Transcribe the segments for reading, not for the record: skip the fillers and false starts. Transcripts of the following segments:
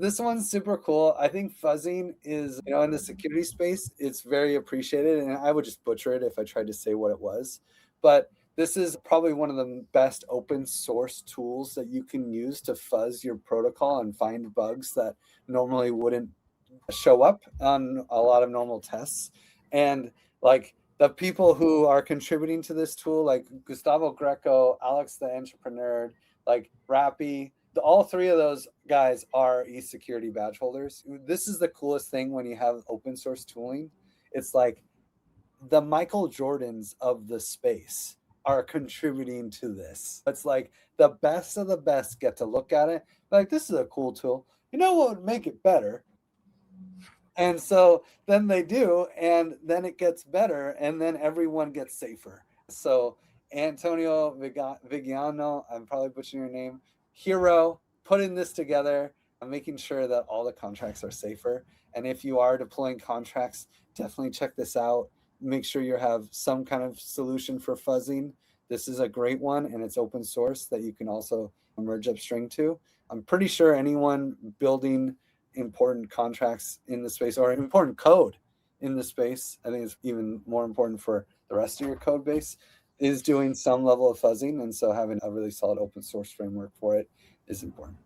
This one's super cool. I think fuzzing is, in the security space, it's very appreciated, and I would just butcher it if I tried to say what it was. But this is probably one of the best open source tools that you can use to fuzz your protocol and find bugs that normally wouldn't show up on a lot of normal tests. And like the people who are contributing to this tool, like Gustavo Greco, Alex the Entrepreneur, like Rappy, all three of those guys are e-security badge holders. This is the coolest thing when you have open source tooling. It's like the Michael Jordans of the space are contributing to this. It's like the best of the best get to look at it. Like, this is a cool tool. You know what would make it better? And so then they do, and then it gets better, and then everyone gets safer. So Antonio Vigiano, I'm probably butchering your name, hero, putting this together and making sure that all the contracts are safer. And if you are deploying contracts, definitely check this out. Make sure you have some kind of solution for fuzzing. This is a great one, and it's open source that you can also merge upstream to. I'm pretty sure anyone building important contracts in the space or important code in the space, I think it's even more important for the rest of your code base, is doing some level of fuzzing. And so having a really solid open source framework for it is important.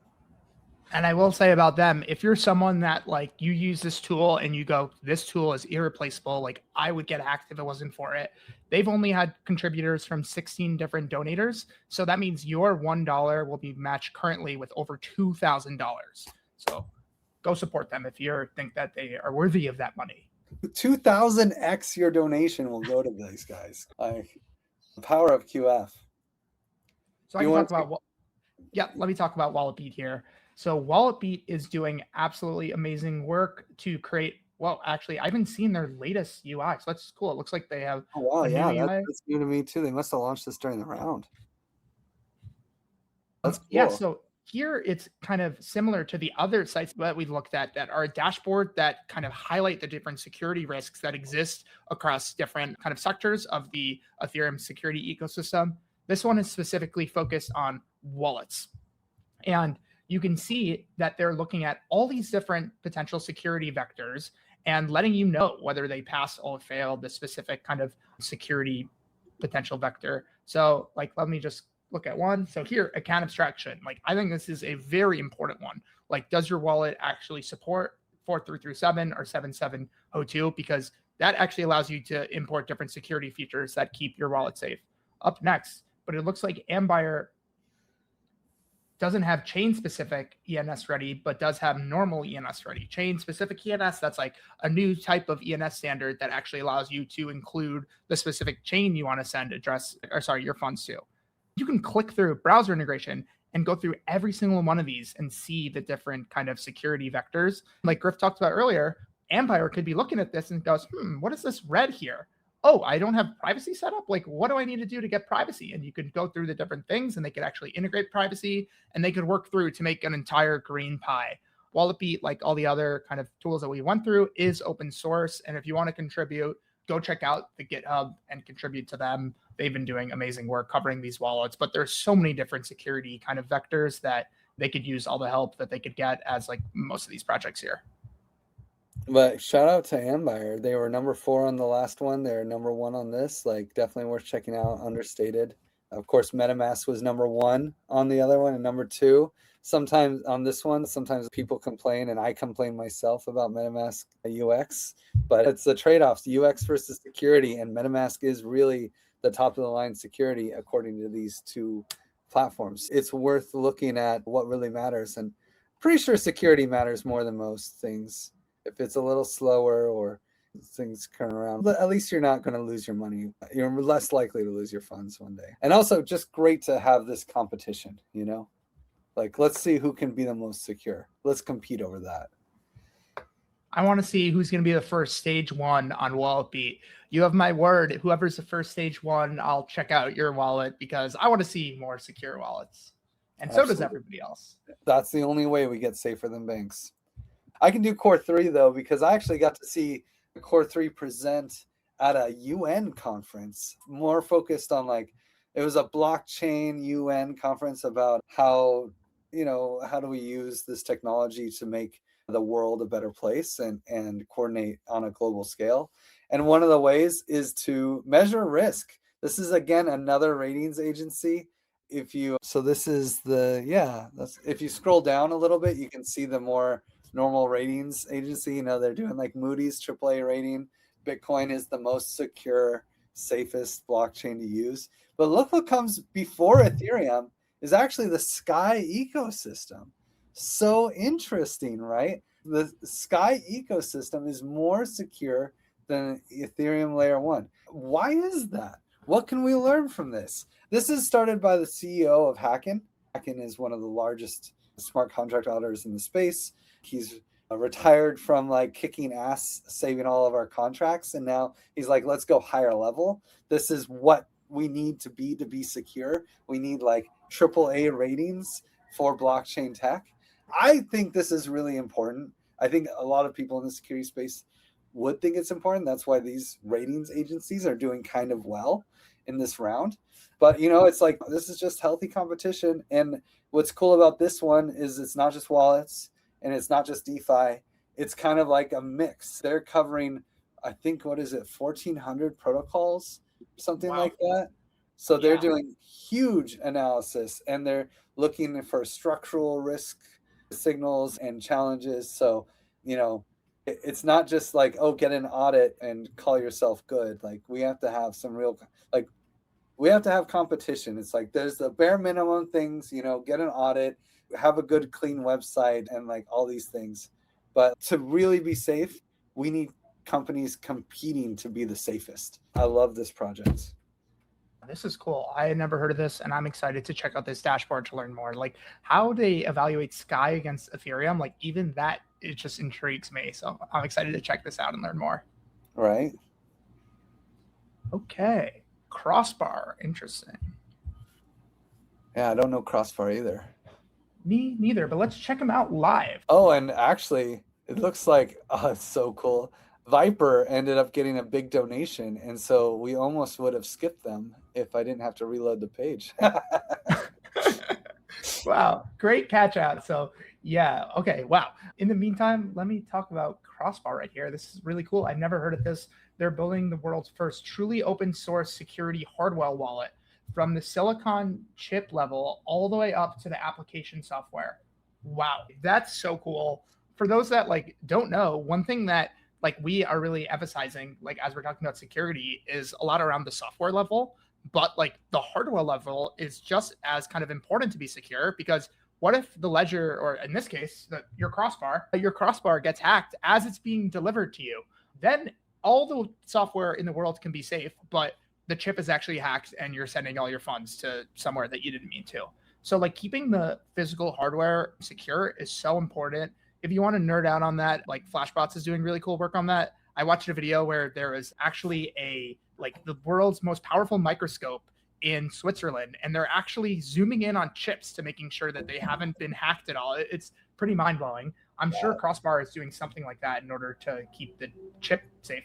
And I will say about them, if you're someone that like you use this tool and you go, this tool is irreplaceable, like I would get hacked if it wasn't for it. They've only had contributors from 16 different donators. So that means your $1 will be matched currently with over $2,000. So go support them if you think that they are worthy of that money. 2,000x your donation will go to these guys. Like the power of QF. So I can talk about, let me talk about WalletBeat here. So WalletBeat is doing absolutely amazing work to create, well, actually, I haven't seen their latest UI, so that's cool. It looks like they have a new UI. That's new to me too. They must have launched this during the round. That's cool. Yeah, so here it's kind of similar to the other sites that we've looked at that are a dashboard that kind of highlight the different security risks that exist across different kind of sectors of the Ethereum security ecosystem. This one is specifically focused on wallets. And you can see that they're looking at all these different potential security vectors and letting you know whether they pass or fail the specific kind of security potential vector. So like, let me just look at one. So here, account abstraction. Like, I think this is a very important one. Like, does your wallet actually support 4337 or 7702? Because that actually allows you to import different security features that keep your wallet safe. Up next, but it looks like Ambire doesn't have chain-specific ENS ready, but does have normal ENS ready. Chain-specific ENS, that's like a new type of ENS standard that actually allows you to include the specific chain you want to send your funds to. You can click through browser integration and go through every single one of these and see the different kind of security vectors. Like Griff talked about earlier, Ambire could be looking at this and goes, what is this red here? Oh, I don't have privacy set up. Like, what do I need to do to get privacy? And you could go through the different things and they could actually integrate privacy and they could work through to make an entire green pie. WalletBeat, like all the other kind of tools that we went through, is open source. And if you want to contribute, go check out the GitHub and contribute to them. They've been doing amazing work covering these wallets, but there's so many different security kind of vectors that they could use all the help that they could get as like most of these projects here. But shout out to Ambire. They were number 4 on the last one. They're number 1 on this. Like, definitely worth checking out. Understated. Of course, MetaMask was number 1 on the other one and number 2. Sometimes on this one, sometimes people complain, and I complain myself about MetaMask UX, but it's the trade-offs, UX versus security, and MetaMask is really the top of the line security according to these two platforms. It's worth looking at what really matters, and pretty sure security matters more than most things. If it's a little slower or things turn around, but at least you're not going to lose your money. You're less likely to lose your funds one day. And also just great to have this competition, you know, like, let's see who can be the most secure. Let's compete over that. I want to see who's going to be the first stage 1 on WalletBeat. You have my word. Whoever's the first stage 1, I'll check out your wallet because I want to see more secure wallets. And Absolutely. So does everybody else. That's the only way we get safer than banks. I can do Core 3 though, because I actually got to see Core 3 present at a UN conference, more focused on, like, it was a blockchain UN conference about how how do we use this technology to make the world a better place and coordinate on a global scale? And one of the ways is to measure risk. This is again another ratings agency. If you so this is the yeah, that's if you scroll down a little bit, you can see the more normal ratings agency. They're doing like Moody's AAA rating. Bitcoin is the most secure, safest blockchain to use. But look what comes before Ethereum is actually the Sky ecosystem. So interesting, right? The Sky ecosystem is more secure than Ethereum layer one. Why is that? What can we learn from this? This is started by the CEO of Hacken. Hacken is one of the largest smart contract auditors in the space. He's retired from like kicking ass, saving all of our contracts. And now he's like, let's go higher level. This is what we need to be secure. We need like AAA ratings for blockchain tech. I think this is really important. I think a lot of people in the security space would think it's important. That's why these ratings agencies are doing kind of well in this round. But it's like this is just healthy competition. And what's cool about this one is it's not just wallets and it's not just DeFi. It's kind of like a mix. They're covering, I think, 1,400 protocols, something like that. So they're doing huge analysis and they're looking for structural risk signals and challenges. So, it's not just like, oh, get an audit and call yourself good. Like we have to have some real, like we have to have competition. It's like there's the bare minimum things, get an audit, have a good, clean website and like all these things. But to really be safe, we need companies competing to be the safest. I love this project. This is cool. I had never heard of this, and I'm excited to check out this dashboard to learn more. Like how they evaluate Sky against Ethereum, like even that, it just intrigues me. So I'm excited to check this out and learn more. Right. Okay. Crossbar. Interesting. Yeah, I don't know Crossbar either. Me neither, but let's check them out live. Oh, and actually, it looks like, it's so cool. Viper ended up getting a big donation, and so we almost would have skipped them if I didn't have to reload the page. Wow, great catch out. So yeah, okay, wow. In the meantime, let me talk about Crossbar right here. This is really cool. I've never heard of this. They're building the world's first truly open source security hardware wallet from the silicon chip level all the way up to the application software. Wow, that's so cool. For those that like don't know, one thing that like we are really emphasizing, like as we're talking about security, is a lot around the software level, but like the hardware level is just as kind of important to be secure, because what if the ledger, or in this case, your crossbar gets hacked as it's being delivered to you? Then all the software in the world can be safe, but the chip is actually hacked and you're sending all your funds to somewhere that you didn't mean to. So like keeping the physical hardware secure is so important. If you want to nerd out on that, like Flashbots is doing really cool work on that. I watched a video where there was actually the world's most powerful microscope in Switzerland, and they're actually zooming in on chips to making sure that they haven't been hacked at all. It's pretty mind blowing. I'm sure Crossbar is doing something like that in order to keep the chip safe.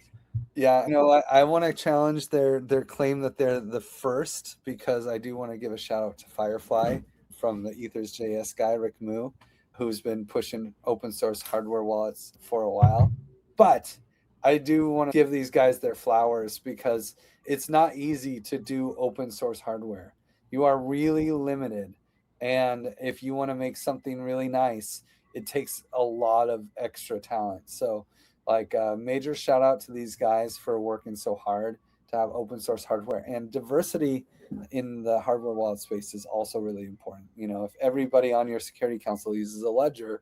Yeah, I want to challenge their claim that they're the first, because I do want to give a shout out to Firefly from the Ethers.js guy, Rick Moo, who's been pushing open source hardware wallets for a while. But I do want to give these guys their flowers, because it's not easy to do open source hardware. You are really limited. And if you want to make something really nice, it takes a lot of extra talent. So like major shout out to these guys for working so hard to have open source hardware. And diversity in the hardware wallet space is also really important. If everybody on your security council uses a ledger,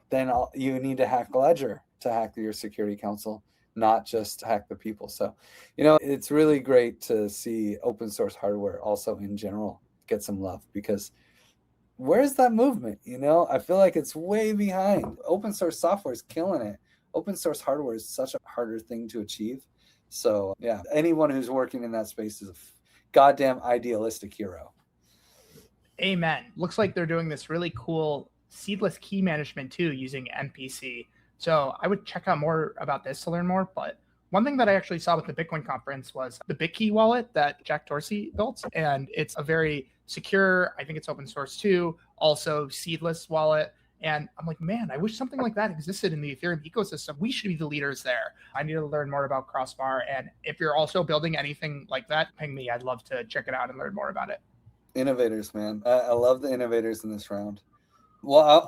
then you need to hack a ledger to hack your security council, not just hack the people. So, it's really great to see open source hardware also in general get some love, because where's that movement? I feel like it's way behind. Open source software is killing it. Open source hardware is such a harder thing to achieve. So yeah, anyone who's working in that space is a goddamn idealistic hero. Amen. Looks like they're doing this really cool seedless key management too, using MPC. So I would check out more about this to learn more. But one thing that I actually saw with the Bitcoin conference was the BitKey wallet that Jack Dorsey built. And it's a very secure, I think it's open source too, also seedless wallet. And I'm like, man, I wish something like that existed in the Ethereum ecosystem. We should be the leaders there. I need to learn more about Crossbar. And if you're also building anything like that, ping me. I'd love to check it out and learn more about it. Innovators, man. I love the innovators in this round. Well,